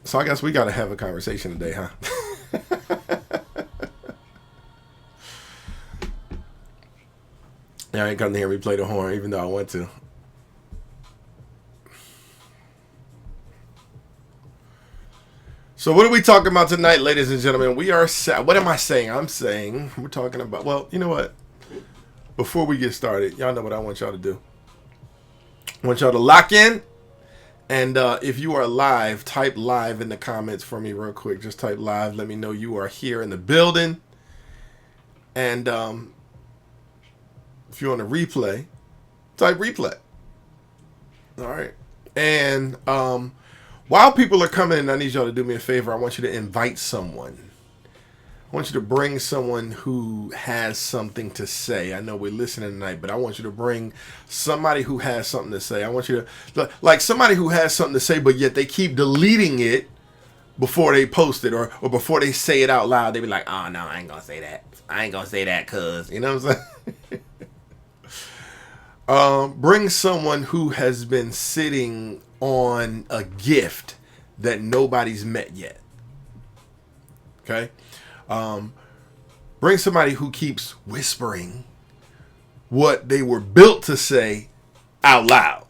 So I guess we got to have a conversation today, huh? Yeah, I ain't come to hear me play the horn, even though I want to. So what are we talking about tonight, ladies and gentlemen? We are what am I saying? I'm saying we're talking about, well, you know what? Before we get started, y'all know what I want y'all to do. I want y'all to lock in. And if you are live, type live in the comments for me real quick. Just type live. Let me know you are here in the building. And if you're on a replay, type replay. All right. And while people are coming in, I need y'all to do me a favor. I want you to invite someone. I want you to bring someone who has something to say. I know we're listening tonight, but I want you to bring somebody who has something to say. I want you to, like somebody who has something to say, but yet they keep deleting it before they post it or before they say it out loud. They be like, oh, no, I ain't going to say that. I ain't going to say that because, you know what I'm saying? Bring someone who has been sitting on a gift that nobody's met yet. Okay? Bring somebody who keeps whispering what they were built to say out loud.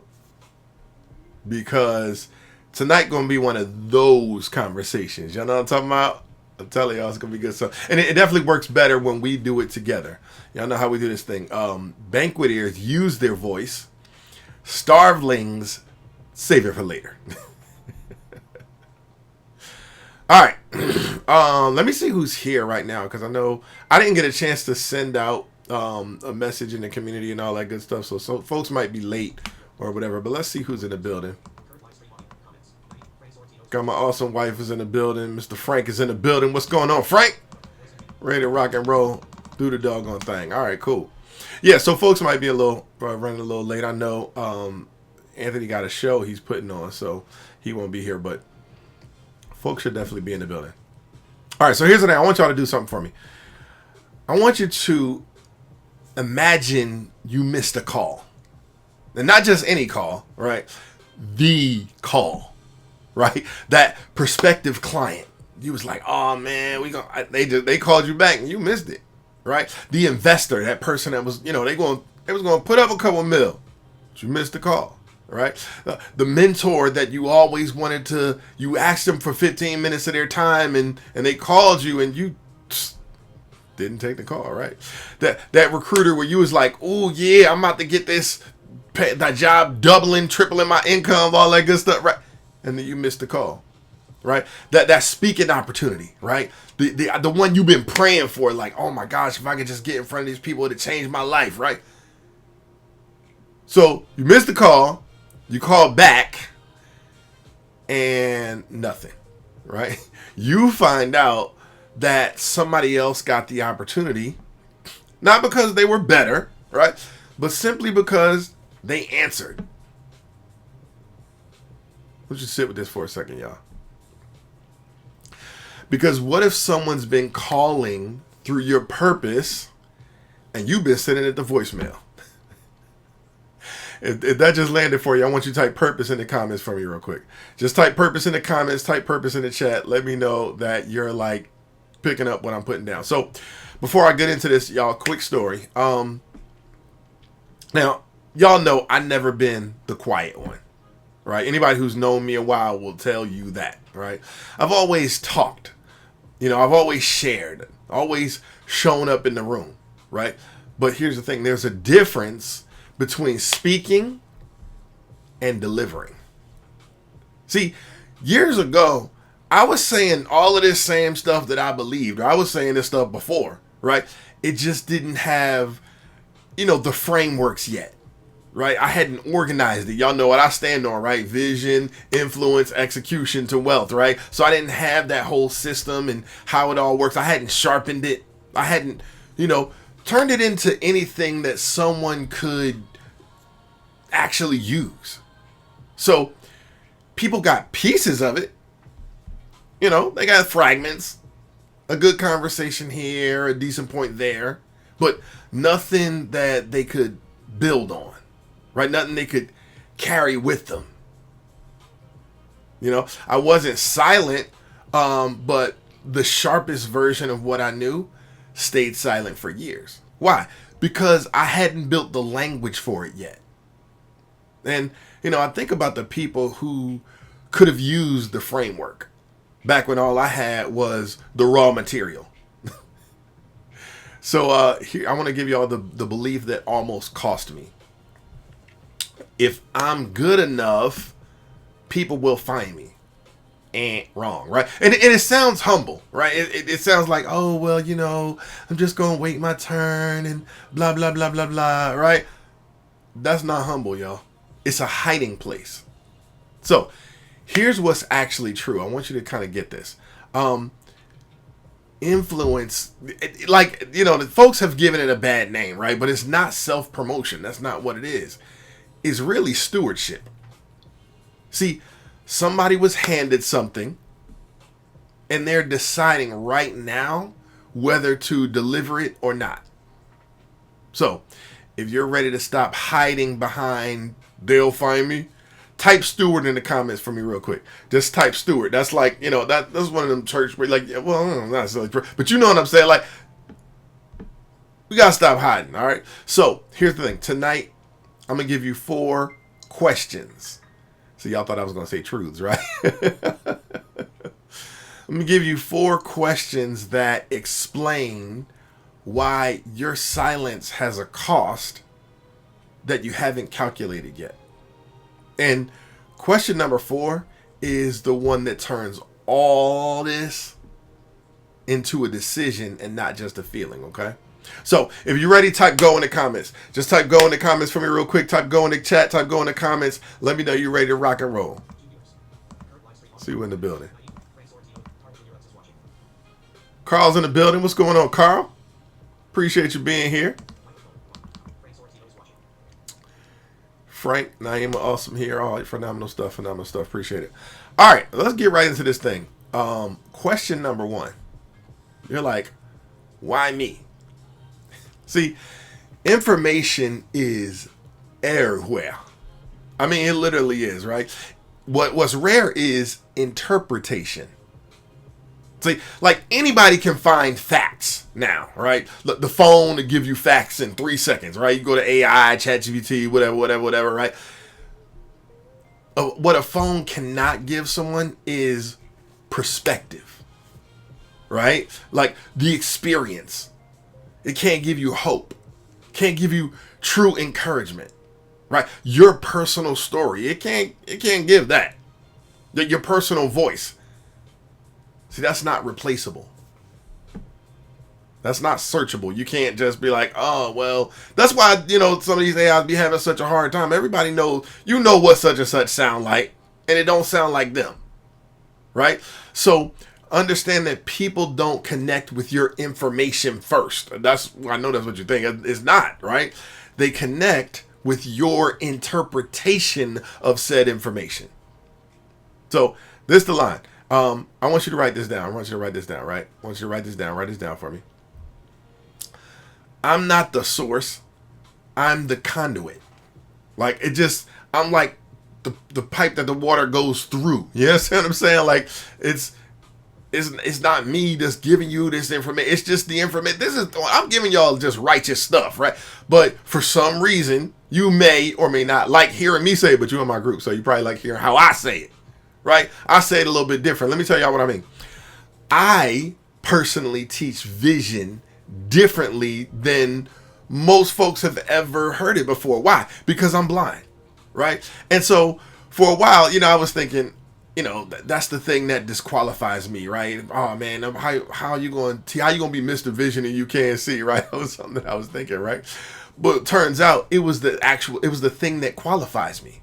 Because tonight going to be one of those conversations. Y'all know what I'm talking about? I'm telling y'all it's going to be good stuff. And it definitely works better when we do it together. Y'all know how we do this thing. Banquet ears use their voice. Starvelings save it for later. All right. Let me see who's here right now, because I know I didn't get a chance to send out a message in the community and all that good stuff. So folks might be late or whatever, but let's see who's in the building. Got my awesome wife is in the building. Mr. Frank is in the building. What's going on, Frank? Ready to rock and roll. Do the doggone thing. All right, cool. Yeah, so folks might be a little running a little late. I know Anthony got a show he's putting on, so he won't be here, but folks should definitely be in the building. All right, so here's the thing. I want y'all to do something for me. I want you to imagine you missed a call. And not just any call, right? The call, right? That prospective client. You was like, oh, man, they called you back and you missed it, right? The investor, that person that was, they was going to put up a couple mil. But you missed the call. Right? The mentor that you always wanted to, you asked them for 15 minutes of their time and they called you and you didn't take the call, right? That recruiter where you was like, oh yeah, I'm about to get that job doubling, tripling my income, all that good stuff, right? And then you missed the call, right? That speaking opportunity, right? The one you've been praying for, like, oh my gosh, if I could just get in front of these people, it'd change my life, right? So you missed the call. You call back and nothing, right? You find out that somebody else got the opportunity, not because they were better, right? But simply because they answered. Let's just sit with this for a second, y'all. Because what if someone's been calling through your purpose and you've been sitting at the voicemail? If that just landed for you, I want you to type purpose in the comments for me real quick. Just type purpose in the comments, type purpose in the chat. Let me know that you're like picking up what I'm putting down. So before I get into this, y'all, quick story. Now, y'all know I've never been the quiet one, right? Anybody who's known me a while will tell you that, right? I've always talked. I've always shared, always shown up in the room, right? But here's the thing. There's a difference between speaking and delivering. See, years ago, I was saying all of this same stuff that I believed, or I was saying this stuff before, right? It just didn't have, the frameworks yet, right? I hadn't organized it. Y'all know what I stand on, right? Vision, influence, execution to wealth, right? So I didn't have that whole system and how it all works. I hadn't sharpened it. I hadn't, turned it into anything that someone could actually use. So people got pieces of it. They got fragments, a good conversation here, a decent point there, but nothing that they could build on, right? Nothing they could carry with them. You know, I wasn't silent, but the sharpest version of what I knew stayed silent for years. Why? Because I hadn't built the language for it yet. And, you know, I think about the people who could have used the framework back when all I had was the raw material. So here, I want to give you all the belief that almost cost me. If I'm good enough, people will find me. Wrong, right? And it sounds humble, right? It sounds like, oh, well, you know, I'm just going to wait my turn and blah, blah, blah, blah, blah, right? That's not humble, y'all. It's a hiding place. So here's what's actually true. I want you to kind of get this. Influence, like, you know, the folks have given it a bad name, right? But it's not self-promotion. That's not what it is. It's really stewardship. See, somebody was handed something and they're deciding right now whether to deliver it or not. So if you're ready to stop hiding behind they'll find me, type steward in the comments for me real quick. Just type steward. That's like, you know, that's one of them church where like, well, not necessarily, but you know what I'm saying? Like, we got to stop hiding. All right. So here's the thing. Tonight, I'm going to give you 4 questions. So y'all thought I was going to say truths, right? I'm going to give you 4 questions that explain why your silence has a cost that you haven't calculated yet. And question number 4 is the one that turns all this into a decision and not just a feeling, okay? So if you're ready, type go in the comments. Just type go in the comments for me real quick. Type go in the chat. Type go in the comments. Let me know you're ready to rock and roll. See you in the building. Carl's in the building. What's going on, Carl? Appreciate you being here. Frank, Naima, awesome here. All right, phenomenal stuff, phenomenal stuff. Appreciate it. All right, let's get right into this thing. Question number 1. You're like, why me? See, information is everywhere. I mean, it literally is, right? What's rare is interpretation. See, like anybody can find facts now, right? Look, the phone to give you facts in 3 seconds, right? You go to AI, ChatGPT, whatever, right? What a phone cannot give someone is perspective, right? Like the experience. It can't give you hope. Can't give you true encouragement, right? Your personal story. It can't give that. Your personal voice. See, that's not replaceable. That's not searchable. You can't just be like, oh, well, that's why, you know, some of these AIs be having such a hard time. Everybody knows, you know what such and such sound like, and it don't sound like them, right? So understand that people don't connect with your information first. I know that's what you think. It's not, right? They connect with your interpretation of said information. So this is the line. I want you to write this down. I want you to write this down, right? I want you to write this down. Write this down for me. I'm not the source. I'm the conduit. Like I'm like the pipe that the water goes through. You understand what I'm saying? Like it's not me just giving you this information. It's just the information. I'm giving y'all just righteous stuff, right? But for some reason, you may or may not like hearing me say it, but you're in my group, so you probably like hearing how I say it. Right? I say it a little bit different. Let me tell y'all what I mean. I personally teach vision differently than most folks have ever heard it before. Why? Because I'm blind. Right? And so for a while, you know, I was thinking, you know, that's the thing that disqualifies me, right? Oh man, how you going to be Mr. Vision and you can't see, right? That was something that I was thinking, right? But it turns out it was the thing that qualifies me.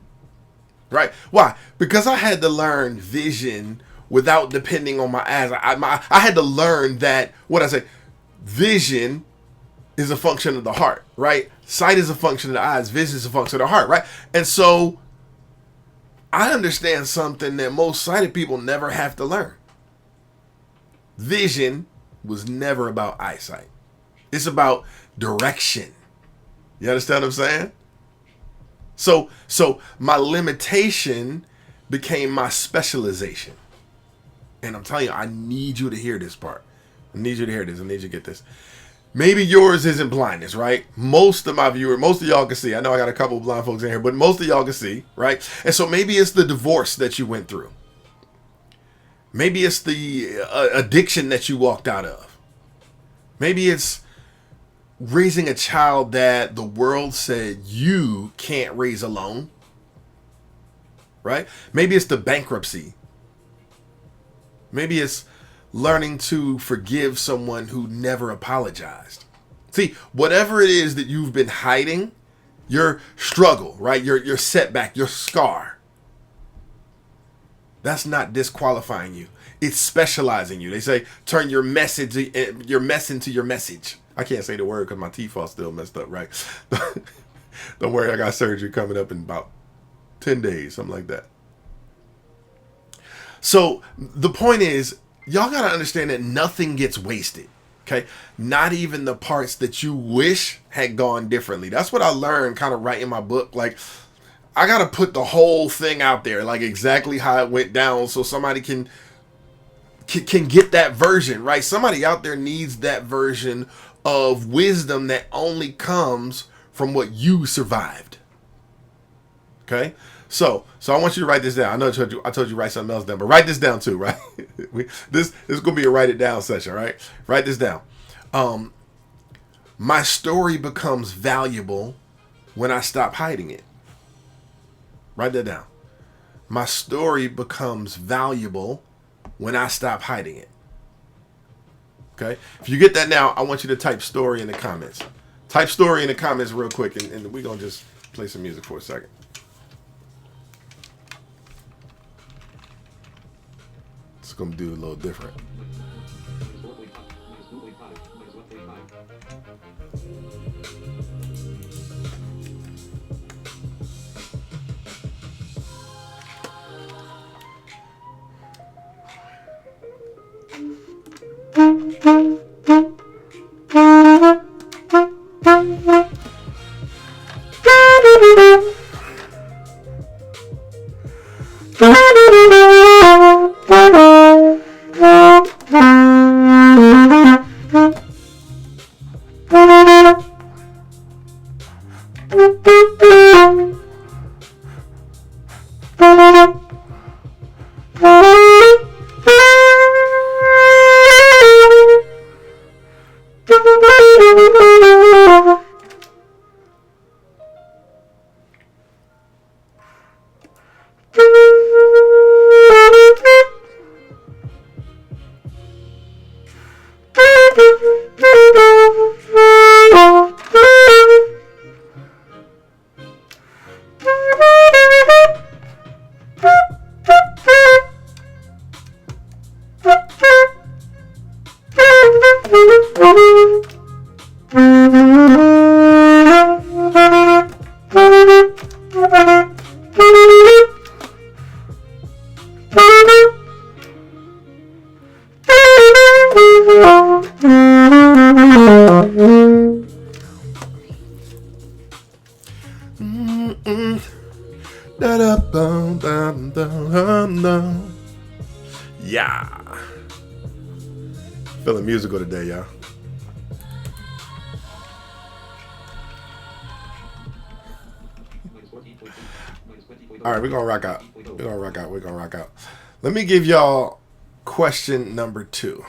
Right? Why? Because I had to learn vision without depending on my eyes. I had to learn that, vision is a function of the heart, right? Sight is a function of the eyes. Vision is a function of the heart, right? And so I understand something that most sighted people never have to learn. Vision was never about eyesight. It's about direction. You understand what I'm saying? So my limitation became my specialization. And I'm telling you, I need you to hear this part. I need you to hear this. I need you to get this. Maybe yours isn't blindness, right? Most of my viewers, most of y'all can see. I know I got a couple of blind folks in here, but most of y'all can see, right? And so maybe it's the divorce that you went through. Maybe it's the addiction that you walked out of. Maybe it's raising a child that the world said you can't raise alone, right? Maybe it's the bankruptcy. Maybe it's learning to forgive someone who never apologized. See, whatever it is that you've been hiding, your struggle, right? Your setback, your scar, that's not disqualifying you. It's specializing you. They say, turn your mess into your message. I can't say the word because my teeth are still messed up, right? Don't worry, I got surgery coming up in about 10 days, something like that. So the point is, y'all got to understand that nothing gets wasted, okay? Not even the parts that you wish had gone differently. That's what I learned kind of writing my book. Like, I got to put the whole thing out there, like exactly how it went down, so somebody can get that version, right? Somebody out there needs that version of wisdom that only comes from what you survived. Okay? So I want you to write this down. I know I told you to write something else down, but write this down too, right? This is going to be a write it down session, right? Write this down. My story becomes valuable when I stop hiding it. Write that down. My story becomes valuable when I stop hiding it. Okay? If you get that now, I want you to type story in the comments. Type story in the comments real quick, and we're going to just play some music for a second. It's going to do a little different. Yeah. Feeling musical today, y'all. All right, we're going to rock out. We're going to rock out. Let me give y'all question number 2.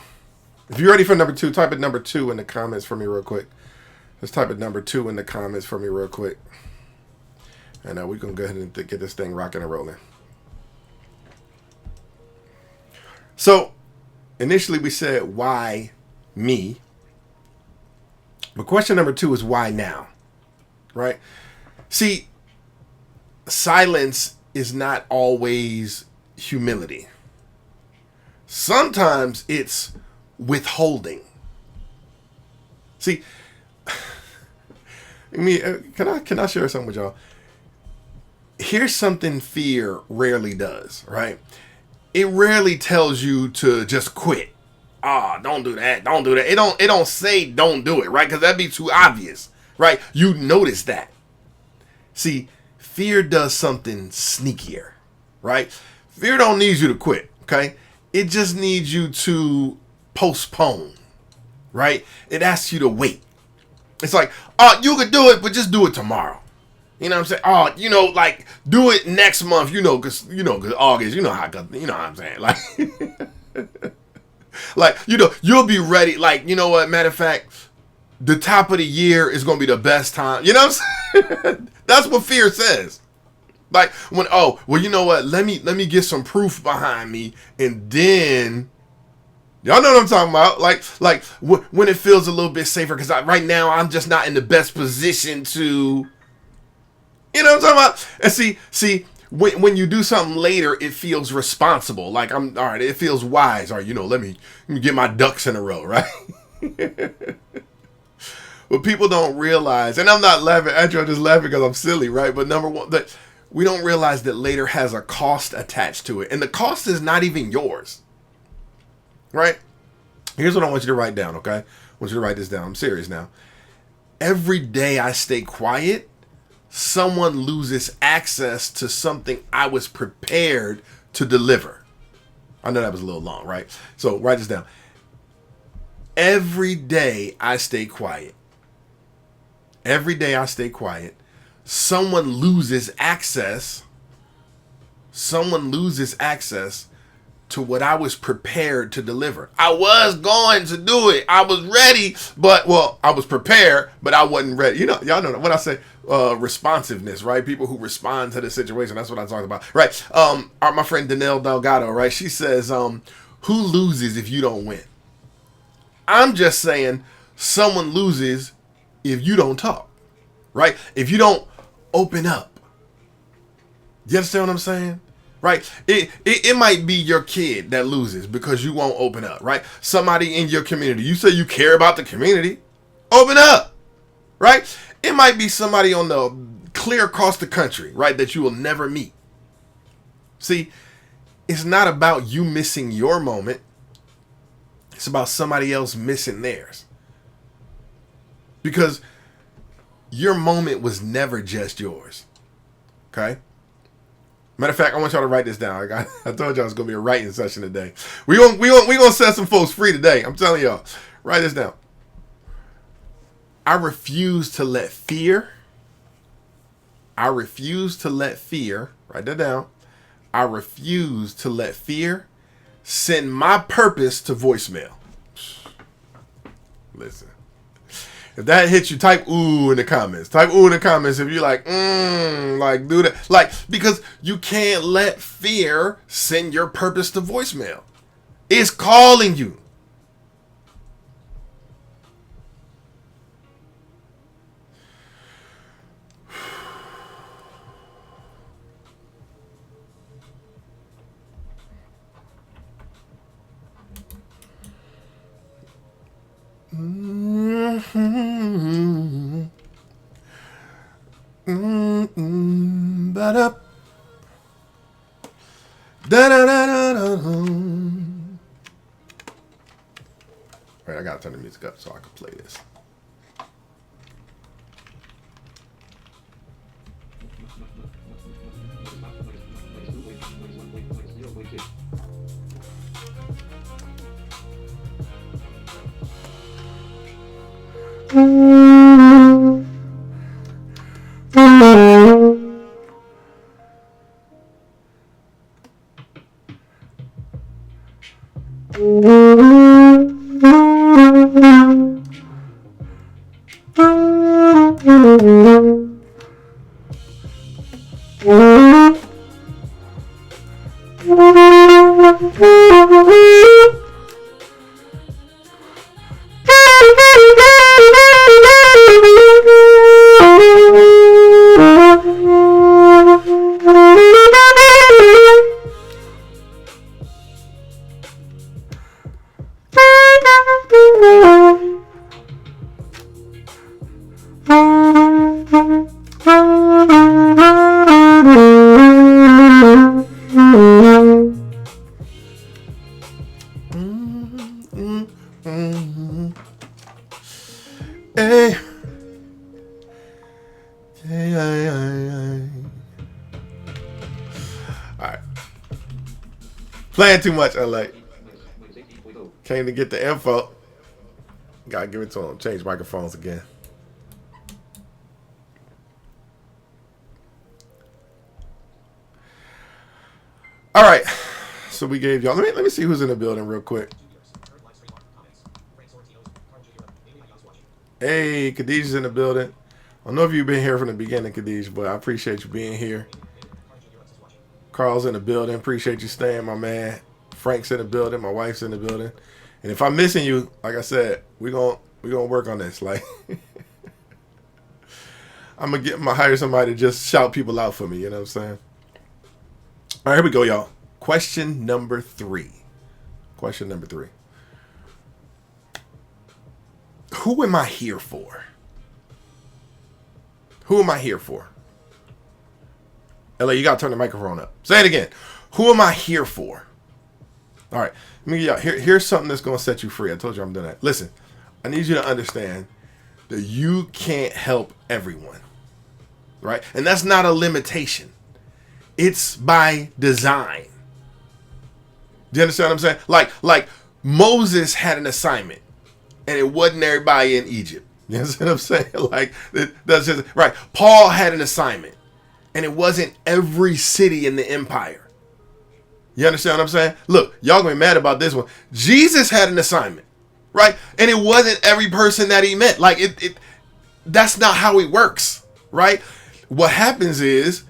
If you're ready for number 2, type in number 2 in the comments for me real quick. Let's type in number 2 in the comments for me real quick. And we're going to go ahead and get this thing rocking and rolling. So, initially we said, why me? But question number 2 is, why now? Right? See, silence is not always humility. Sometimes it's withholding. See, can I share something with y'all? Here's something fear rarely does, right? It rarely tells you to just quit. Don't do that. Don't do that. It don't say don't do it, right? Because that'd be too obvious, right? You notice that. See, fear does something sneakier, right? Fear don't need you to quit, okay? It just needs you to postpone, right? It asks you to wait. It's like, oh, you could do it, but just do it tomorrow. You know what I'm saying? Oh, you know, like, do it next month, cause August, how I'm saying? Like, like, you'll be ready. Like, you know what? Matter of fact, the top of the year is going to be the best time. You know what I'm saying? That's what fear says. Like, you know what? Let me get some proof behind me, and then, y'all know what I'm talking about. Like when it feels a little bit safer, because right now I'm just not in the best position to, you know what I'm talking about? And see, when you do something later, it feels responsible. Like, all right, it feels wise. All right, let me get my ducks in a row, right? But people don't realize, and I'm not laughing at you, I'm just laughing because I'm silly, right? But number one, that we don't realize that later has a cost attached to it. And the cost is not even yours, right? Here's what I want you to write down, okay? I want you to write this down. I'm serious now. Every day I stay quiet, someone loses access to something I was prepared to deliver. I know that was a little long, right? So write this down. Every day I stay quiet. Every day I stay quiet. Someone loses access. Someone loses access to what I was prepared to deliver. I was going to do it. I was ready, I was prepared, but I wasn't ready. Y'all know what I say, responsiveness, right? People who respond to the situation. That's what I talk about, right? My friend Danelle Delgado, right? She says, who loses if you don't win? I'm just saying someone loses if you don't talk, right? If you don't open up. You understand what I'm saying? Right? It might be your kid that loses because you won't open up, right? Somebody in your community. You say you care about the community. Open up, right? It might be somebody on the clear across the country, right, that you will never meet. See, it's not about you missing your moment. It's about somebody else missing theirs. Because your moment was never just yours. Okay? Matter of fact, I want y'all to write this down. I told y'all it's gonna be a writing session today. We gonna set some folks free today. I'm telling y'all. Write this down. I refuse to let fear. Write that down. I refuse to let fear send my purpose to voicemail. Listen. If that hits you, type ooh in the comments. Type ooh in the comments if you're like, do that. Like, because you can't let fear send your purpose to voicemail. It's calling you. Ba-da. Right, I gotta turn the music up so I can play this. All right. Playing too much, LA. Came to get the info. Gotta give it to him. Change microphones again. All right. So we gave y'all. Let me see who's in the building real quick. Hey, Khadijah's in the building. I don't know if you've been here from the beginning, Khadijah, but I appreciate you being here. Carl's in the building. Appreciate you staying, my man. Frank's in the building. My wife's in the building. And if I'm missing you, like I said, we're gonna work on this. Like I'm gonna hire somebody to just shout people out for me. You know what I'm saying? All right, here we go, y'all. Question number 3. Question number 3. Who am I here for? Who am I here for? LA, you gotta turn the microphone up. Say it again. Who am I here for? All right, let me get y'all. Here's something that's gonna set you free. I told you I'm doing that. Listen, I need you to understand that you can't help everyone, right? And that's not a limitation. It's by design. Do you understand what I'm saying? Like Moses had an assignment, and it wasn't everybody in Egypt. You understand what I'm saying? Like that's just right. Paul had an assignment, and it wasn't every city in the empire. You understand what I'm saying? Look, y'all gonna be mad about this one. Jesus had an assignment, right? And it wasn't every person that he met. Like that's not how it works, right? What happens is,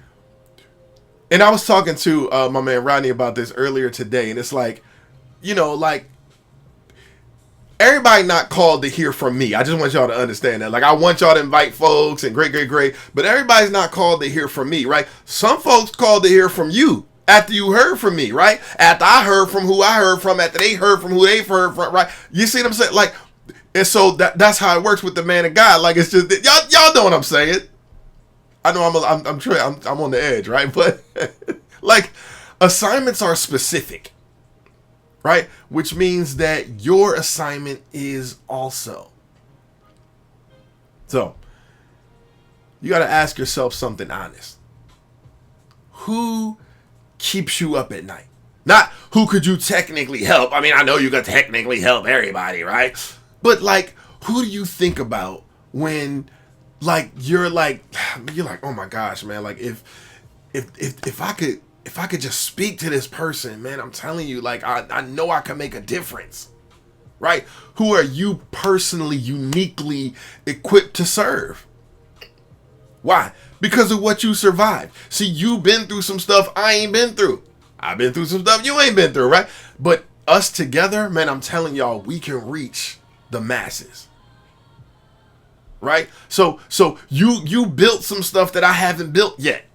and I was talking to my man Rodney about this earlier today, and it's like, you know, like everybody not called to hear from me. I just want y'all to understand that. Like, I want y'all to invite folks and great, but everybody's not called to hear from me, right? Some folks called to hear from you after you heard from me, right? After I heard from who I heard from, after they heard from who they've heard from, right? You see what I'm saying? Like, and so that's how it works with the man of God. Like, it's just y'all know what I'm saying. I know I'm on the edge, right? But like, assignments are specific, right? Which means that your assignment is also. So you got to ask yourself something honest. Who keeps you up at night? Not who could you technically help. I mean, I know you could technically help everybody, right? But like, who do you think about when like you're like, oh my gosh, man, like if I could just speak to this person, man, I'm telling you, like, I know I can make a difference, right? Who are you personally, uniquely equipped to serve? Why? Because of what you survived. See, you've been through some stuff I ain't been through. I've been through some stuff you ain't been through, right? But us together, man, I'm telling y'all, we can reach the masses. Right? So you built some stuff that I haven't built yet.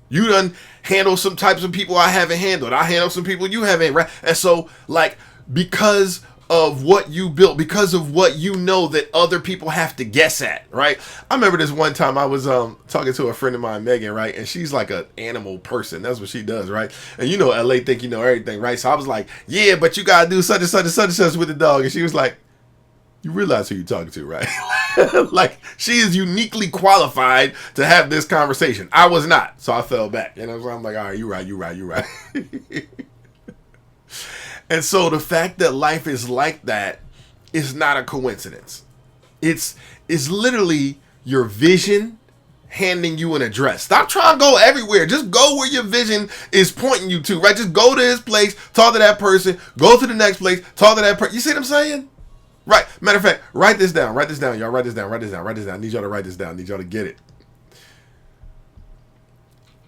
You done handle some types of people I haven't handled. I handle some people you haven't, right? And so, like, because of what you built, because of what you know that other people have to guess at, right? I remember this one time I was talking to a friend of mine, Megan, right? And she's like an animal person. That's what she does, right? And you know, LA think you know everything, right? So I was like, yeah, but you gotta do such and such and such and such with the dog. And she was like, you realize who you're talking to, right? Like, she is uniquely qualified to have this conversation. I was not, so I fell back. You know, so I'm like, all right, you're right. And so the fact that life is like that is not a coincidence. It's literally your vision handing you an address. Stop trying to go everywhere. Just go where your vision is pointing you to, right? Just go to this place, talk to that person, go to the next place, talk to that person. You see what I'm saying? Right. Matter of fact, write this down, y'all. Write this down. I need y'all to write this down. I need y'all to get it.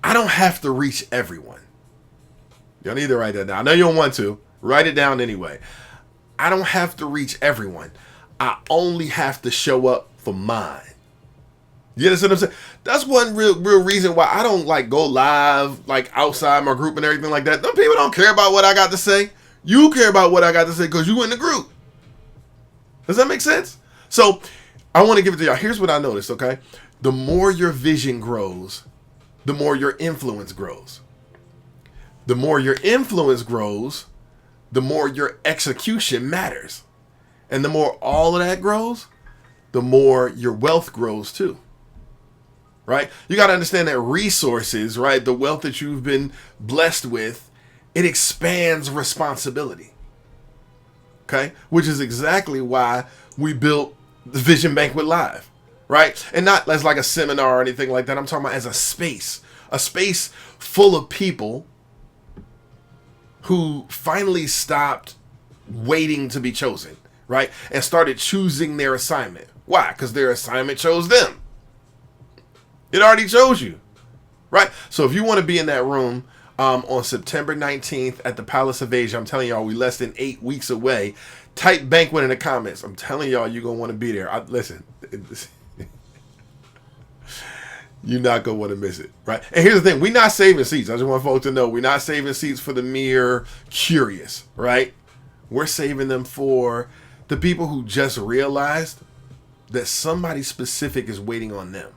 I don't have to reach everyone. Y'all need to write that down. I know you don't want to. Write it down anyway. I don't have to reach everyone. I only have to show up for mine. You understand what I'm saying? That's one real reason why I don't like go live like outside my group and everything like that. Them people don't care about what I got to say. You care about what I got to say because you in the group. Does that make sense? So I want to give it to y'all. Here's what I noticed, okay? The more your vision grows, the more your influence grows. The more your influence grows, the more your execution matters. And the more all of that grows, the more your wealth grows too. Right? You got to understand that resources, right? The wealth that you've been blessed with it expands responsibility. Okay? Which is exactly why we built the Vision Banquet Live, right? And not as like a seminar or anything like that. I'm talking about as a space full of people who finally stopped waiting to be chosen, right? And started choosing their assignment. Why? Because their assignment chose them. It already chose you, right? So if you want to be in that room on September 19th at the Palace of Asia, I'm telling y'all, we less than 8 weeks away. Type Banquet in the comments. I'm telling y'all, you're going to want to be there. Listen, you're not going to want to miss it, right? And here's the thing. We're not saving seats. I just want folks to know we're not saving seats for the mere curious, right? We're saving them for the people who just realized that somebody specific is waiting on them.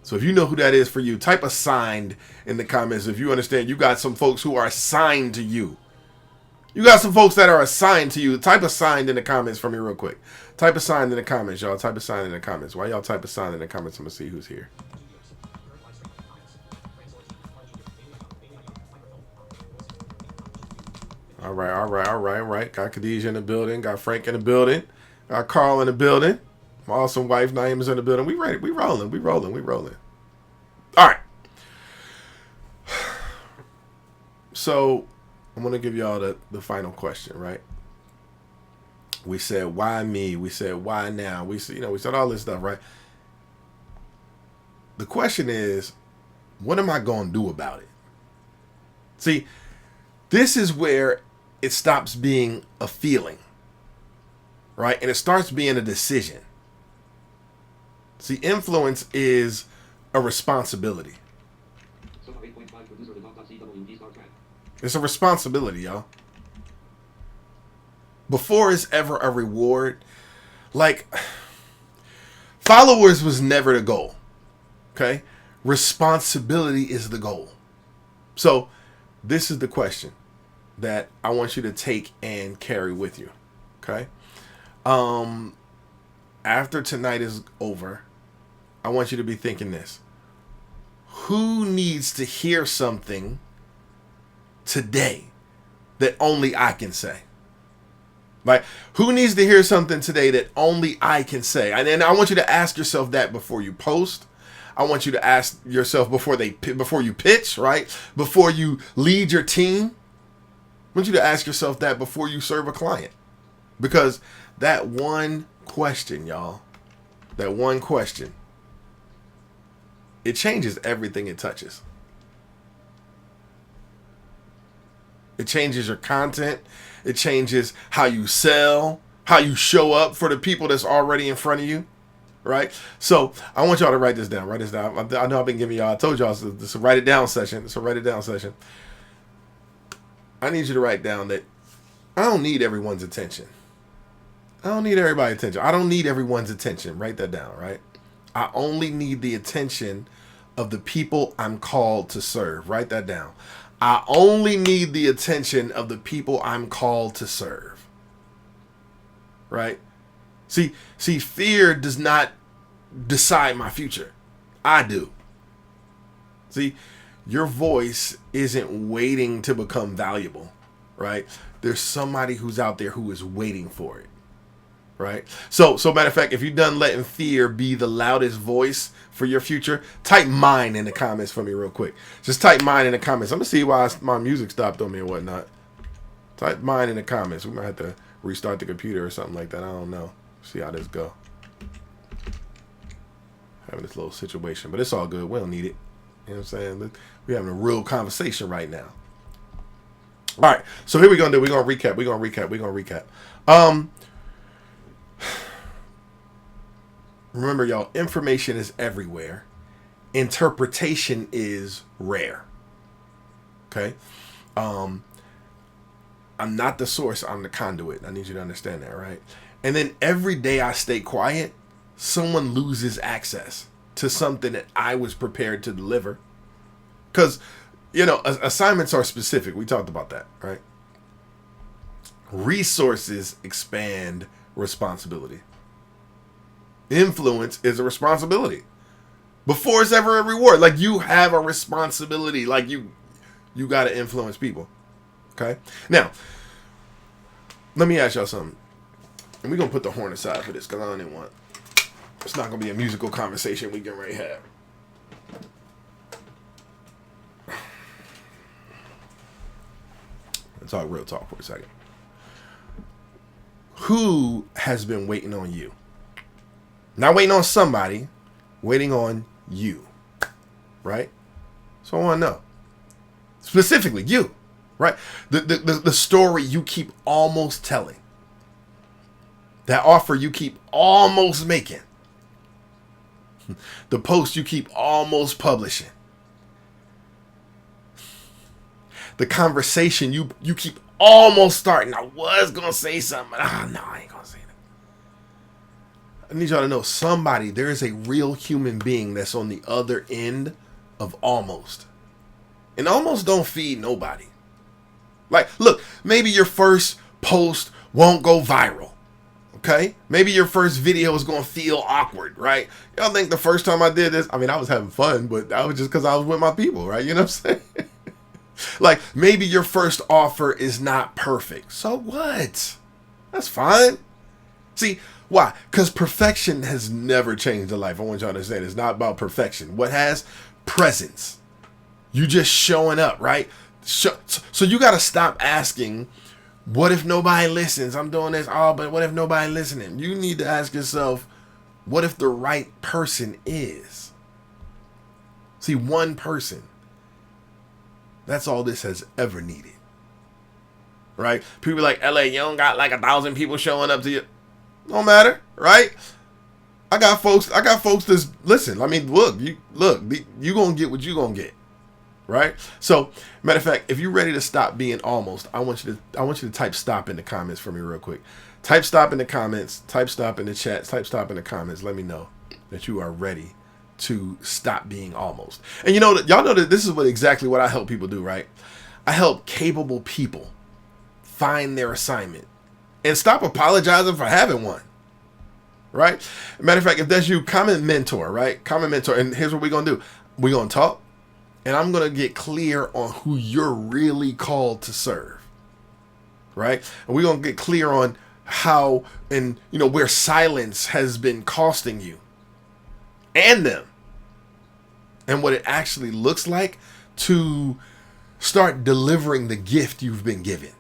So if you know who that is for you, type assigned in the comments. If you understand, you got some folks who are assigned to you. You got some folks that are assigned to you. Type assigned in the comments for me real quick. Type assigned in the comments, y'all. Type assigned in the comments. Why y'all type assigned in the comments? I'm going to see who's here. All right. Got Khadijah in the building. Got Frank in the building. Got Carl in the building. My awesome wife, Naeem, is in the building. We ready. We rolling. All right. So I'm going to give y'all the final question, right? We said, why me? We said, why now? We said, we said all this stuff, right? The question is, what am I going to do about it? See, this is where it stops being a feeling, right? And it starts being a decision. See, influence is a responsibility. It's a responsibility, y'all. Before it's ever a reward, like, followers was never the goal, okay? Responsibility is the goal. So this is the question that I want you to take and carry with you, okay? After tonight is over, I want you to be thinking this. Who needs to hear something today that only I can say? Like, who needs to hear something today that only I can say? And I want you to ask yourself that before you post. I want you to ask yourself before you pitch, right? Before you lead your team. I want you to ask yourself that before you serve a client. Because that one question, y'all, that one question, it changes everything it touches. It changes your content. It changes how you sell, how you show up for the people that's already in front of you, right? So I want y'all to write this down. Write this down. I know I've been giving y'all, I told y'all this is a write it down session. It's a write it down session. I need you to write down that I don't need everyone's attention. I don't need everybody's attention. I don't need everyone's attention. Write that down, right? I only need the attention of the people I'm called to serve. Write that down. I only need the attention of the people I'm called to serve. Right? See, fear does not decide my future. I do. See, your voice isn't waiting to become valuable, right? There's somebody who's out there who is waiting for it. Right? So matter of fact, if you're done letting fear be the loudest voice for your future, type mine in the comments for me real quick. Just type mine in the comments. I'm going to see why my music stopped on me or whatnot. Type mine in the comments. We might have to restart the computer or something like that. I don't know. See how this go. Having this little situation, but it's all good. We don't need it. You know what I'm saying? We're having a real conversation right now. All right. So here we're going to do. We're going to recap. Remember, y'all, information is everywhere. Interpretation is rare. Okay? I'm not the source, I'm the conduit. I need you to understand that, right? And then every day I stay quiet, someone loses access to something that I was prepared to deliver. Because, assignments are specific. We talked about that, right? Resources expand responsibility. Influence is a responsibility before it's ever a reward. Like, you have a responsibility. Like, You got to influence people. Okay? Now, let me ask y'all something. And we're going to put the horn aside for this because I don't even want... It's not going to be a musical conversation we can already have. Let's talk real talk for a second. Who has been waiting on you? Not waiting on somebody, waiting on you. Right? So I want to know. Specifically, you. Right? The story you keep almost telling. That offer you keep almost making. The post you keep almost publishing. The conversation you keep almost starting. I was going to say something, but no, I ain't going to say that. I need y'all to know somebody, there is a real human being that's on the other end of almost. And almost don't feed nobody. Like, look, maybe your first post won't go viral. Okay? Maybe your first video is going to feel awkward, right? Y'all think the first time I did this, I mean, I was having fun, but that was just because I was with my people, right? You know what I'm saying? Like, maybe your first offer is not perfect. So what? That's fine. See, why? Because perfection has never changed the life. I want y'all to understand it's not about perfection. What has? Presence. You just showing up, right? So you got to stop asking, what if nobody listens? I'm doing this. Oh, but what if nobody listening? You need to ask yourself, what if the right person is? See, one person. That's all this has ever needed. Right? People like, LA, you don't got like 1,000 people showing up to you. Don't matter, right? I got folks that's, listen, I mean, look, you gonna get what you gonna get. Right? So, matter of fact, if you're ready to stop being almost, I want you to type stop in the comments for me real quick. Type stop in the comments, type stop in the chat, type stop in the comments. Let me know that you are ready to stop being almost. And you know that y'all know that this is exactly what I help people do, right? I help capable people find their assignment and stop apologizing for having one. Right? Matter of fact, if that's you, comment mentor, right? Comment mentor. And here's what we're gonna do. We're gonna talk. And I'm going to get clear on who you're really called to serve. Right? And we're going to get clear on how and, where silence has been costing you and them. And what it actually looks like to start delivering the gift you've been given.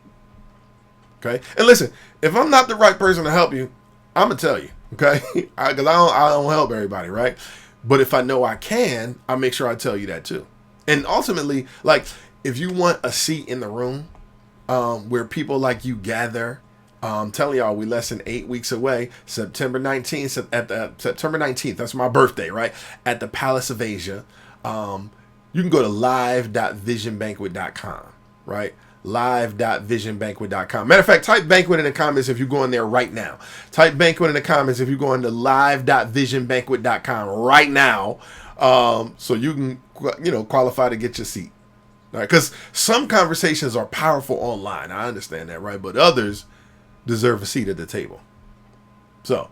Okay? And listen, if I'm not the right person to help you, I'm going to tell you. Okay? Because I don't help everybody, right? But if I know I can, I'll make sure I tell you that too. And ultimately, like, if you want a seat in the room where people like you gather, telling y'all we less than 8 weeks away, September 19th, September 19th, that's my birthday, right? At the Palace of Asia. You can go to live.visionbanquet.com, right? live.visionbanquet.com. Matter of fact, type banquet in the comments if you go in there right now. Type banquet in the comments if you go into live.visionbanquet.com right now. So you can, qualify to get your seat. All right, because some conversations are powerful online. I understand that, right? But others deserve a seat at the table. So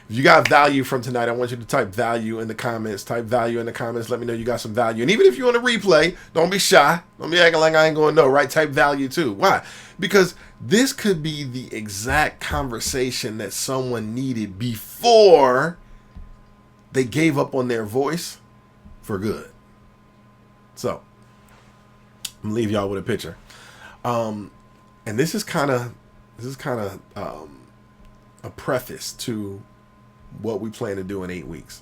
if you got value from tonight, I want you to type value in the comments. Type value in the comments. Let me know you got some value. And even if you want to replay, don't be shy. Don't be acting like I ain't going to know, right? Type value too. Why? Because this could be the exact conversation that someone needed before they gave up on their voice for good. So I'm gonna leave y'all with a picture. And this is kind of a preface to what we plan to do in 8 weeks.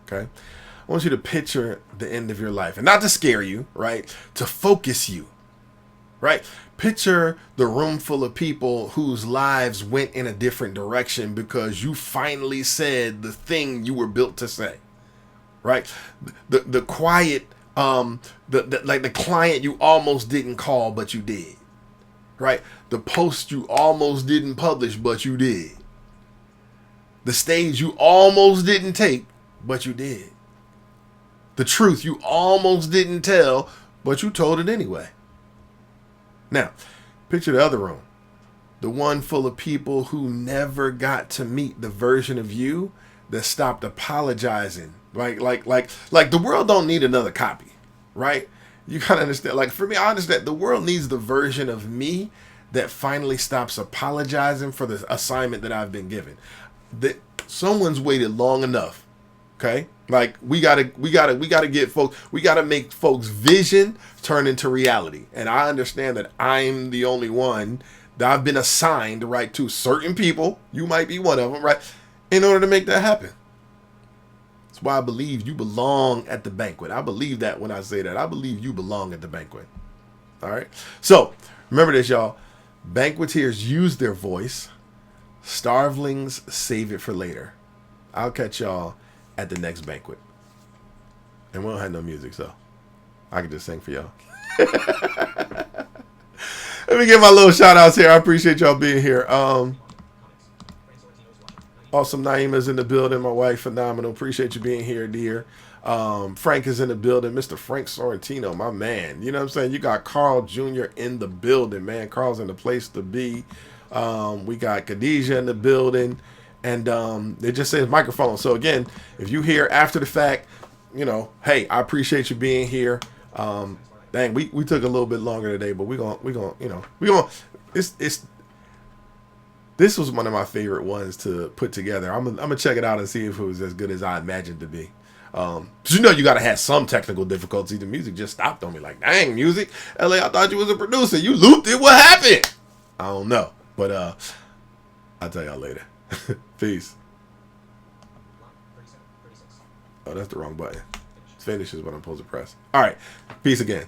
Okay? I want you to picture the end of your life, and not to scare you, right? To focus you, right? Picture the room full of people whose lives went in a different direction because you finally said the thing you were built to say, right? The quiet, the client you almost didn't call, but you did, right? The post you almost didn't publish, but you did. The stage you almost didn't take, but you did. The truth you almost didn't tell, but you told it anyway. Now, picture the other room. The one full of people who never got to meet the version of you that stopped apologizing. Like the world don't need another copy, right? You gotta understand. Like for me, I understand the world needs the version of me that finally stops apologizing for the assignment that I've been given. That someone's waited long enough. Okay, like we gotta get folks. We gotta make folks' vision turn into reality. And I understand that I'm the only one that I've been assigned, right, to certain people. You might be one of them, right, in order to make that happen. That's why I believe you belong at the banquet. I believe that when I say that. I believe you belong at the banquet. All right. So remember this, y'all. Banqueteers use their voice. Starvelings save it for later. I'll catch y'all at the next banquet. And we don't have no music, so I can just sing for y'all. Let me give my little shout outs here. I appreciate y'all being here. Awesome Naima's in the building. My wife, phenomenal. Appreciate you being here, dear. Frank is in the building. Mr. Frank Sorrentino, my man. You know what I'm saying? You got Carl Jr. in the building, man. Carl's in the place to be. We got Khadijah in the building. And it just says microphone. So again, if you hear after the fact, you know, hey, I appreciate you being here. Dang, we took a little bit longer today, but we're gonna this was one of my favorite ones to put together. I'm gonna check it out and see if it was as good as I imagined to be. Cause you know you gotta have some technical difficulty. The music just stopped on me. Like, dang, music, LA, I thought you was a producer. You looped it. What happened? I don't know, but I'll tell y'all later. Peace. Oh, that's the wrong button. Finish is what I'm supposed to press. All right. Peace again.